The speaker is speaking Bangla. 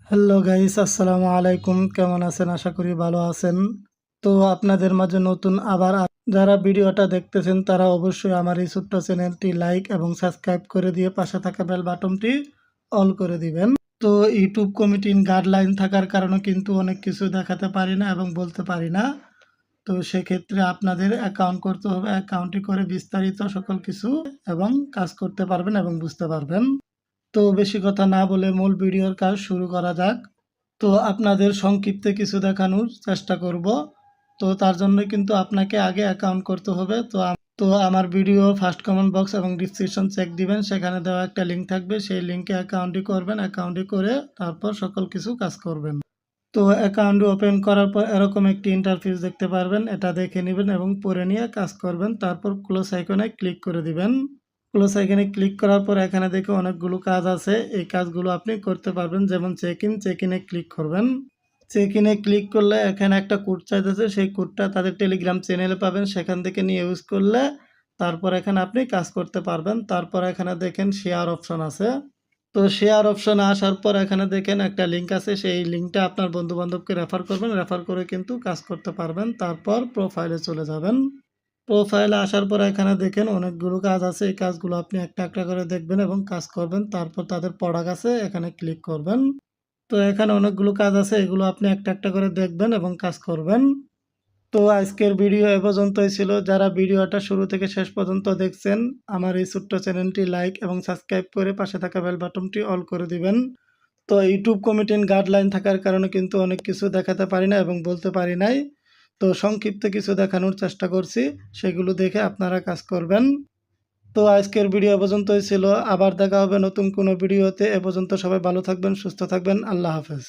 হ্যালো গাইস, আসসালামু আলাইকুম। কেমন আছেন? আশা করি ভালো আছেন। তো আপনাদের মাঝে নতুন আবার যারা ভিডিওটা দেখতেছেন তারা অবশ্যই আমার এই ছোট্ট চ্যানেলটি লাইক এবং সাবস্ক্রাইব করে দিয়ে পাশে থাকা বেল বাটনটি অল করে দিবেন। তো ইউটিউব কমিটির গাইডলাইন থাকার কারণে কিন্তু অনেক কিছু দেখাতে পারি না এবং বলতে পারি না। তো সেক্ষেত্রে আপনাদের অ্যাকাউন্ট করতে হবে। অ্যাকাউন্টে করে বিস্তারিত সকল কিছু এবং কাজ করতে পারবেন এবং বুঝতে পারবেন। তো বেশি কথা না বলে মূল ভিডিওর কাজ শুরু করা যাক। তো আপনাদের সংক্ষিপ্তে কিছু দেখানোর চেষ্টা করব। তো তার জন্য কিন্তু আপনাকে আগে অ্যাকাউন্ট করতে হবে। তো আমার ভিডিও ফার্স্ট কমেন্ট বক্স এবং ডিসক্রিপশন চেক দিবেন, সেখানে দেওয়া একটা লিঙ্ক থাকবে, সেই লিঙ্কে অ্যাকাউন্টটি করবেন। অ্যাকাউন্টটি করে তারপর সকল কিছু কাজ করবেন। তো অ্যাকাউন্ট ওপেন করার পর এরকম একটি ইন্টারফেস দেখতে পারবেন, এটা দেখে নেবেন এবং পরে নিয়ে কাজ করবেন। তারপর ক্লোজ আইকনে ক্লিক করে দিবেন। ক্লোজ আইকনে ক্লিক করার পর এখানে দেখে অনেকগুলো কাজ আছে, এই কাজগুলো আপনি করতে পারবেন। যেমন চেক ইনে ক্লিক করবেন। চেক ইনে ক্লিক করলে এখানে একটা কোড চাইতেছে, সেই কোডটা তাদের টেলিগ্রাম চ্যানেলে পাবেন, সেখান থেকে নিয়ে ইউজ করলে তারপর এখানে আপনি কাজ করতে পারবেন। তারপর এখানে দেখেন শেয়ার অপশন আছে। তো শেয়ার অপশনে আসার পর এখানে দেখেন একটা লিঙ্ক আছে, সেই লিঙ্কটা আপনার বন্ধু বান্ধবকে রেফার করবেন, রেফার করে কিন্তু কাজ করতে পারবেন। তারপর প্রোফাইলে চলে যাবেন। প্রোফাইলে আসার পর এখানে দেখেন অনেকগুলো কাজ আছে, এই কাজগুলো আপনি একটা একটা করে দেখবেন এবং কাজ করবেন। তারপর তাদের প্রোডাক্ট আছে, এখানে ক্লিক করবেন। তো এখানে অনেকগুলো কাজ আছে, এগুলো আপনি একটা একটা করে দেখবেন এবং কাজ করবেন। তো আজকের ভিডিও এ পর্যন্তই ছিল। যারা ভিডিওটা শুরু থেকে শেষ পর্যন্ত দেখছেন, আমার এই ছোট্ট চ্যানেলটি লাইক এবং সাবস্ক্রাইব করে পাশে থাকা বেল বাটনটি অল করে দিবেন। তো ইউটিউব কমিটির গাইডলাইন থাকার কারণে কিন্তু অনেক কিছু দেখাতে পারি না এবং বলতে পারি নাই। তো সংক্ষিপ্ত কিছু দেখানোর চেষ্টা করছি, সেগুলো দেখে আপনারা কাজ করবেন। তো আজকের ভিডিও এ পর্যন্তই ছিল। আবার দেখা হবে নতুন কোনো ভিডিওতে। এ পর্যন্ত সবাই ভালো থাকবেন, সুস্থ থাকবেন। আল্লাহ হাফেজ।